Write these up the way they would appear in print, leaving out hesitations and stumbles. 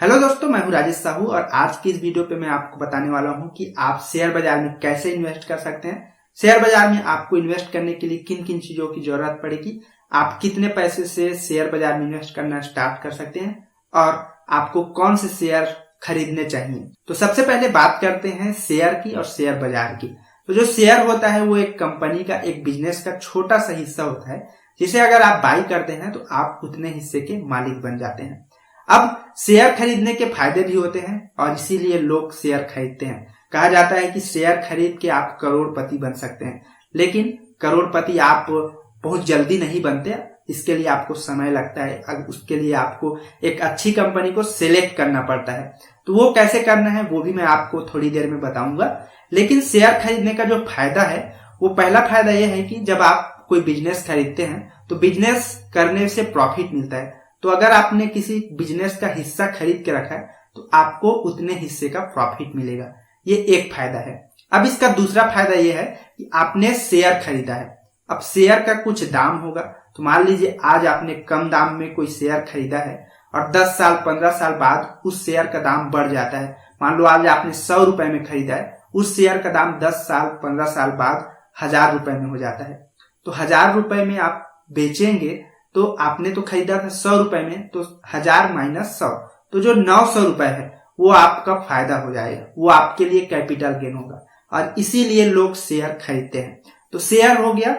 Hello दोस्तों, मैं हूं राजेश साहू और आज की इस वीडियो पे मैं आपको बताने वाला हूं कि आप शेयर बाजार में कैसे इन्वेस्ट कर सकते हैं। शेयर बाजार में आपको इन्वेस्ट करने के लिए किन किन चीजों की जरूरत पड़ेगी, आप कितने पैसे से शेयर बाजार में इन्वेस्ट करना स्टार्ट कर सकते हैं और आपको कौन से शेयर खरीदने चाहिए। तो सबसे पहले बात करते हैं शेयर की और शेयर बाजार की। तो जो शेयर होता है वो एक कंपनी का, एक बिजनेस का छोटा सा हिस्सा होता है जिसे अगर आप बाई करते हैं तो आप उतने हिस्से के मालिक बन जाते हैं। अब शेयर खरीदने के फायदे भी होते हैं और इसीलिए लोग शेयर खरीदते हैं। कहा जाता है कि शेयर खरीद के आप करोड़पति बन सकते हैं, लेकिन करोड़पति आप बहुत जल्दी नहीं बनते। इसके लिए आपको समय लगता है, उसके लिए आपको एक अच्छी कंपनी को सिलेक्ट करना पड़ता है। तो वो कैसे करना है वो भी मैं आपको थोड़ी देर में बताऊंगा। लेकिन शेयर खरीदने का जो फायदा है वो पहला फायदा यह है कि जब आप कोई बिजनेस खरीदते हैं तो बिजनेस करने से प्रॉफिट मिलता है। तो अगर आपने किसी बिजनेस का हिस्सा खरीद के रखा है तो आपको उतने हिस्से का प्रॉफिट मिलेगा। ये एक फायदा है। अब इसका दूसरा फायदा ये है कि आपने शेयर खरीदा है। अब शेयर का कुछ दाम होगा, तो मान लीजिए आज आपने कम दाम में कोई शेयर खरीदा है और 10 साल 15 साल बाद उस शेयर का दाम बढ़ जाता है। मान लो आज आपने 100 रुपए में खरीदा है, उस शेयर का दाम 10 साल 15 साल बाद 1000 रुपए में हो जाता है। तो 1000 रुपए में आप बेचेंगे तो आपने तो खरीदा था 100 रुपए में, तो 1000 माइनस 100, तो जो 900 रुपए है वो आपका फायदा हो जाएगा, वो आपके लिए कैपिटल गेन होगा और इसीलिए लोग शेयर खरीदते हैं। तो शेयर हो गया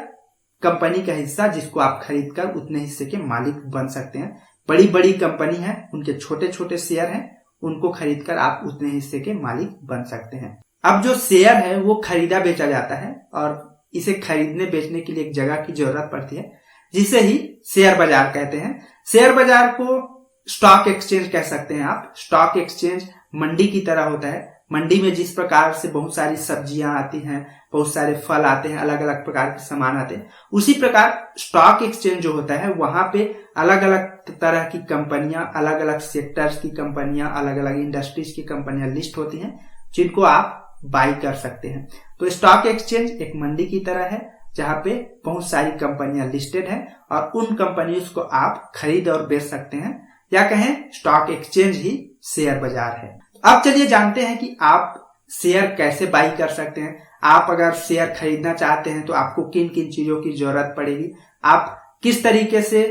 कंपनी का हिस्सा जिसको आप खरीदकर उतने हिस्से के मालिक बन सकते हैं। बड़ी बड़ी कंपनी है, उनके छोटे छोटे शेयर हैं, उनको खरीदकर आप उतने हिस्से के मालिक बन सकते हैं। अब जो शेयर है वो खरीदा बेचा जाता है और इसे खरीदने बेचने के लिए एक जगह की जरूरत पड़ती है जिसे ही शेयर बाजार कहते हैं। शेयर बाजार को स्टॉक एक्सचेंज कह सकते हैं आप। स्टॉक एक्सचेंज मंडी की तरह होता है। मंडी में जिस प्रकार से बहुत सारी सब्जियां आती हैं, बहुत सारे फल आते हैं, अलग अलग प्रकार के सामान आते हैं, उसी प्रकार स्टॉक एक्सचेंज जो होता है वहां पे अलग अलग तरह की कंपनियां, अलग अलग सेक्टर्स की कंपनियां, अलग अलग इंडस्ट्रीज की कंपनियां लिस्ट होती हैं जिनको आप बाई कर सकते हैं। तो स्टॉक एक्सचेंज एक मंडी की तरह है जहां पे बहुत सारी कंपनियां लिस्टेड हैं और उन कंपनियों को आप खरीद और बेच सकते हैं, या कहें स्टॉक एक्सचेंज ही शेयर बाजार है। अब चलिए जानते हैं कि आप शेयर कैसे बाई कर सकते हैं। आप अगर शेयर खरीदना चाहते हैं तो आपको किन किन चीजों की जरूरत पड़ेगी, आप किस तरीके से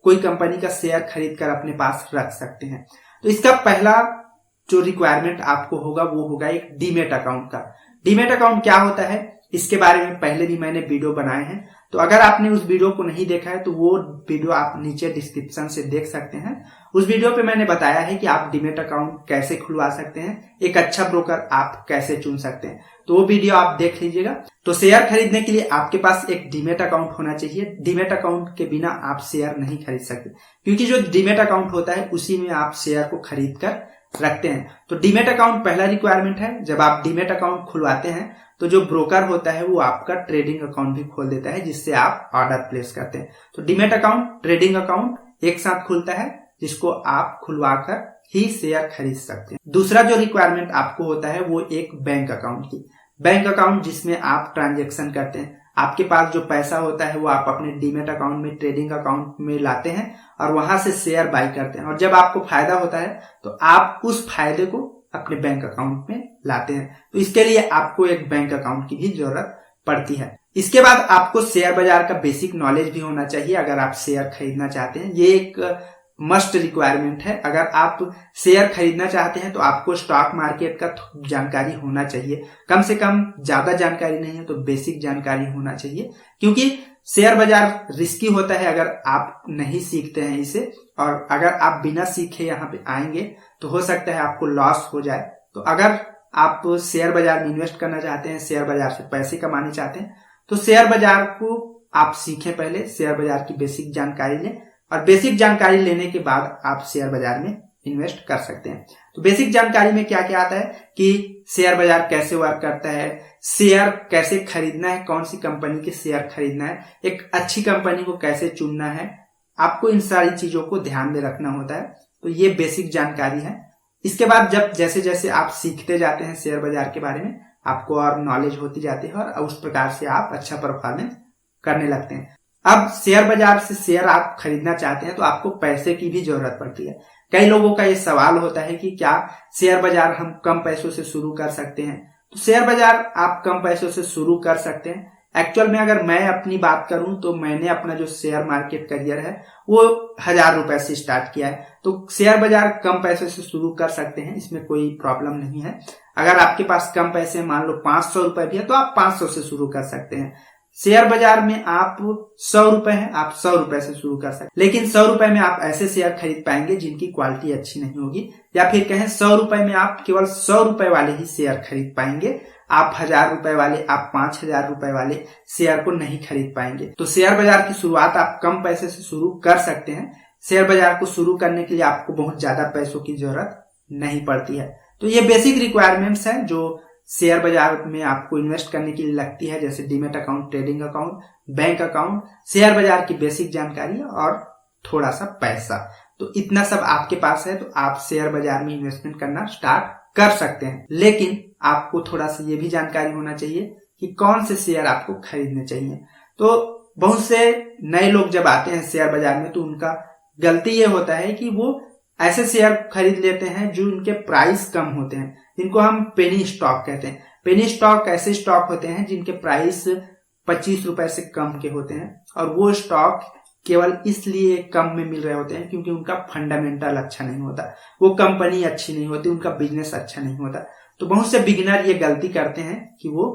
कोई कंपनी का शेयर खरीद कर अपने पास रख सकते हैं। तो इसका पहला जो रिक्वायरमेंट आपको होगा वो होगा एक डीमेट अकाउंट का। डीमेट अकाउंट क्या होता है इसके बारे में पहले भी मैंने वीडियो बनाए हैं, तो अगर आपने उस वीडियो को नहीं देखा है तो वो वीडियो आप नीचे डिस्क्रिप्शन से देख सकते हैं। उस वीडियो पे मैंने बताया है कि आप डीमेट अकाउंट कैसे खुलवा सकते हैं, एक अच्छा ब्रोकर आप कैसे चुन सकते हैं, तो वो वीडियो आप देख लीजिएगा। तो शेयर खरीदने के लिए आपके पास एक डीमेट अकाउंट होना चाहिए। डीमेट अकाउंट के बिना आप शेयर नहीं खरीद सकते, क्योंकि जो डीमेट अकाउंट होता है उसी में आप शेयर को खरीद कर रखते हैं। तो डीमेट अकाउंट पहला रिक्वायरमेंट है। जब आप डीमेट अकाउंट खुलवाते हैं तो जो ब्रोकर होता है वो आपका ट्रेडिंग अकाउंट भी खोल देता है जिससे आप ऑर्डर प्लेस करते हैं। तो डीमेट अकाउंट, ट्रेडिंग अकाउंट एक साथ खुलता है जिसको आप खुलवाकर ही शेयर खरीद सकते हैं। दूसरा जो रिक्वायरमेंट आपको होता है वो एक बैंक अकाउंट की। बैंक अकाउंट जिसमें आप ट्रांजेक्शन करते हैं। आपके पास जो पैसा होता है वो आप अपने डीमेट अकाउंट में, ट्रेडिंग अकाउंट में लाते हैं और वहां से शेयर बाई करते हैं, और जब आपको फायदा होता है तो आप उस फायदे को अपने बैंक अकाउंट में लाते हैं। तो इसके लिए आपको एक बैंक अकाउंट की भी जरूरत पड़ती है। इसके बाद आपको शेयर बाजार का बेसिक नॉलेज भी होना चाहिए अगर आप शेयर खरीदना चाहते हैं। ये एक मस्ट रिक्वायरमेंट है। अगर आप शेयर खरीदना चाहते हैं तो आपको स्टॉक मार्केट का जानकारी होना चाहिए। कम से कम, ज्यादा जानकारी नहीं है तो बेसिक जानकारी होना चाहिए, क्योंकि शेयर बाजार रिस्की होता है अगर आप नहीं सीखते हैं इसे, और अगर आप बिना सीखे यहाँ पे आएंगे तो हो सकता है आपको लॉस हो जाए। तो अगर आप शेयर बाजार में इन्वेस्ट करना चाहते हैं, शेयर बाजार से पैसे कमाने चाहते हैं, तो शेयर बाजार को आप सीखें। पहले शेयर बाजार की बेसिक जानकारी लें और बेसिक जानकारी लेने के बाद आप शेयर बाजार में इन्वेस्ट कर सकते हैं। तो बेसिक जानकारी में क्या क्या आता है कि शेयर बाजार कैसे वर्क करता है, शेयर कैसे खरीदना है, कौन सी कंपनी के शेयर खरीदना है, एक अच्छी कंपनी को कैसे चुनना है, आपको इन सारी चीजों को ध्यान में रखना होता है। तो ये बेसिक जानकारी है। इसके बाद जब जैसे जैसे आप सीखते जाते हैं शेयर बाजार के बारे में, आपको और नॉलेज होती जाती है और उस प्रकार से आप अच्छा परफॉर्मेंस करने लगते हैं। अब शेयर बाजार से शेयर आप खरीदना चाहते हैं तो आपको पैसे की भी जरूरत पड़ती है। कई लोगों का ये सवाल होता है कि क्या शेयर बाजार हम कम पैसों से शुरू कर सकते हैं? तो शेयर बाजार आप कम पैसों से शुरू कर सकते हैं। एक्चुअल में अगर मैं अपनी बात करूं तो मैंने अपना जो शेयर मार्केट करियर है वो 1000 रुपए से स्टार्ट किया है। तो शेयर बाजार कम पैसे से शुरू कर सकते हैं, इसमें कोई प्रॉब्लम नहीं है। अगर आपके पास कम पैसे मान लो 500 रुपए भी है तो आप 500 से शुरू कर सकते हैं। शेयर बाजार में आप 100 रुपए है, आप 100 रुपए से शुरू कर सकते हैं। लेकिन 100 रुपए में आप ऐसे शेयर खरीद पाएंगे जिनकी क्वालिटी अच्छी नहीं होगी, या फिर कहें 100 रुपए में आप केवल 100 रुपए वाले ही शेयर खरीद पाएंगे। आप 1000 रुपए वाले, आप 5000 रुपए वाले शेयर को नहीं खरीद पाएंगे। तो शेयर बाजार की शुरुआत आप कम पैसे से शुरू कर सकते हैं। शेयर बाजार को शुरू करने के लिए आपको बहुत ज्यादा पैसों की जरूरत नहीं पड़ती है। तो ये बेसिक रिक्वायरमेंट्स हैं जो शेयर बाजार में आपको इन्वेस्ट करने के लिए लगती है, जैसे demat account, trading account, bank account, share बाजार की बेसिक जानकारी और थोड़ा सा पैसा। तो इतना सब आपके पास है तो आप शेयर बाजार में इन्वेस्टमेंट करना स्टार्ट कर सकते हैं। लेकिन आपको थोड़ा सा ये भी जानकारी होना चाहिए कि कौन से शेयर आपको खरीदने चाहिए। तो बहुत से नए लोग जब आते हैं शेयर बाजार में तो उनका गलती ये होता है कि वो ऐसे शेयर खरीद लेते हैं जो उनके प्राइस कम होते हैं, जिनको हम पेनी स्टॉक कहते हैं। पेनी स्टॉक ऐसे स्टॉक होते हैं जिनके प्राइस 25 रुपए से कम के होते हैं, और वो स्टॉक केवल इसलिए कम में मिल रहे होते हैं क्योंकि उनका फंडामेंटल अच्छा नहीं होता, वो कंपनी अच्छी नहीं होती, उनका बिजनेस अच्छा नहीं होता। तो बहुत से बिगिनर ये गलती करते हैं कि वो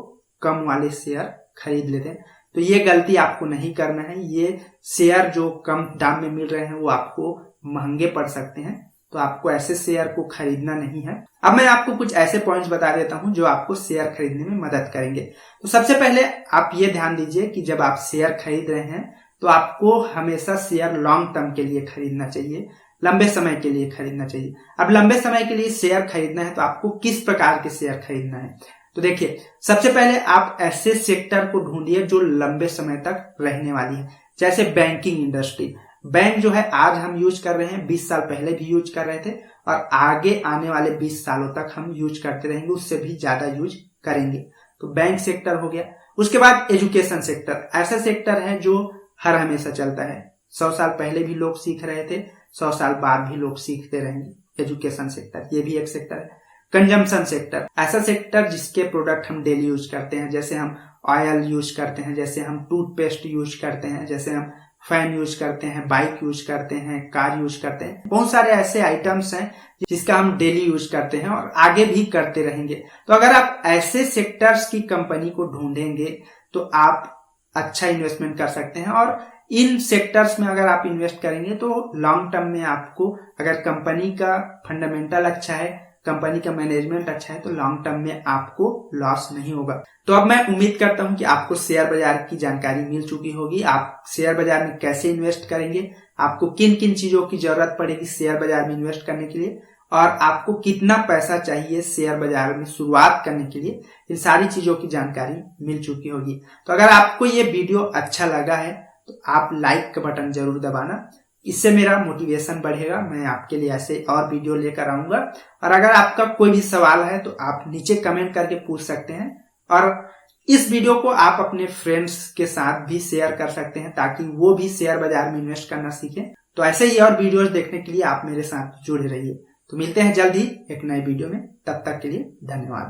कम वाले शेयर खरीद लेते हैं। तो ये गलती आपको नहीं करना है। ये शेयर जो कम दाम में मिल रहे हैं वो आपको महंगे पड़ सकते हैं, तो आपको ऐसे शेयर को खरीदना नहीं है। अब मैं आपको कुछ ऐसे पॉइंट्स बता देता हूं जो आपको शेयर खरीदने में मदद करेंगे। तो सबसे पहले आप ये ध्यान दीजिए कि जब आप शेयर खरीद रहे हैं तो आपको हमेशा शेयर लॉन्ग टर्म के लिए खरीदना चाहिए, लंबे समय के लिए खरीदना चाहिए। अब लंबे समय के लिए शेयर खरीदना है तो आपको किस प्रकार के शेयर खरीदना है? तो देखिए, सबसे पहले आप ऐसे सेक्टर को ढूंढिए जो लंबे समय तक रहने वाली है, जैसे बैंकिंग इंडस्ट्री। बैंक जो है आज हम यूज कर रहे हैं, 20 साल पहले भी यूज कर रहे थे और आगे आने वाले 20 सालों तक हम यूज करते रहेंगे, उससे भी ज्यादा यूज करेंगे। तो बैंक सेक्टर हो गया। उसके बाद एजुकेशन सेक्टर, ऐसा सेक्टर है जो हर हमेशा चलता है। 100 साल पहले भी लोग सीख रहे थे, 100 साल बाद भी लोग सीखते रहेंगे। एजुकेशन सेक्टर ये भी एक सेक्टर है। कंजम्पशन सेक्टर, ऐसा सेक्टर जिसके प्रोडक्ट हम डेली यूज करते हैं, जैसे हम ऑयल यूज करते हैं, जैसे हम टूथपेस्ट यूज करते हैं, जैसे हम फैन यूज करते हैं, बाइक यूज करते हैं, कार यूज करते हैं। बहुत सारे ऐसे आइटम्स हैं जिसका हम डेली यूज करते हैं और आगे भी करते रहेंगे। तो अगर आप ऐसे सेक्टर्स की कंपनी को ढूंढेंगे तो आप अच्छा इन्वेस्टमेंट कर सकते हैं। और इन सेक्टर्स में अगर आप इन्वेस्ट करेंगे तो लॉन्ग टर्म में आपको, अगर कंपनी का फंडामेंटल अच्छा है, कंपनी का मैनेजमेंट अच्छा है, तो लॉन्ग टर्म में आपको लॉस नहीं होगा। तो अब मैं उम्मीद करता हूं कि आपको शेयर बाजार की जानकारी मिल चुकी होगी। आप शेयर बाजार में कैसे इन्वेस्ट करेंगे, आपको किन किन चीजों की जरूरत पड़ेगी शेयर बाजार में इन्वेस्ट करने के लिए, और आपको कितना पैसा चाहिए शेयर बाजार में शुरुआत करने के लिए, इन सारी चीजों की जानकारी मिल चुकी होगी। तो अगर आपको ये वीडियो अच्छा लगा है तो आप लाइक का बटन जरूर दबाना, इससे मेरा मोटिवेशन बढ़ेगा, मैं आपके लिए ऐसे और वीडियो लेकर आऊंगा। और अगर आपका कोई भी सवाल है तो आप नीचे कमेंट करके पूछ सकते हैं, और इस वीडियो को आप अपने फ्रेंड्स के साथ भी शेयर कर सकते हैं ताकि वो भी शेयर बाजार में इन्वेस्ट करना सीखें। तो ऐसे ही और वीडियोस देखने के लिए आप मेरे साथ जुड़े रहिए। तो मिलते हैं जल्द ही एक नए वीडियो में, तब तक के लिए धन्यवाद।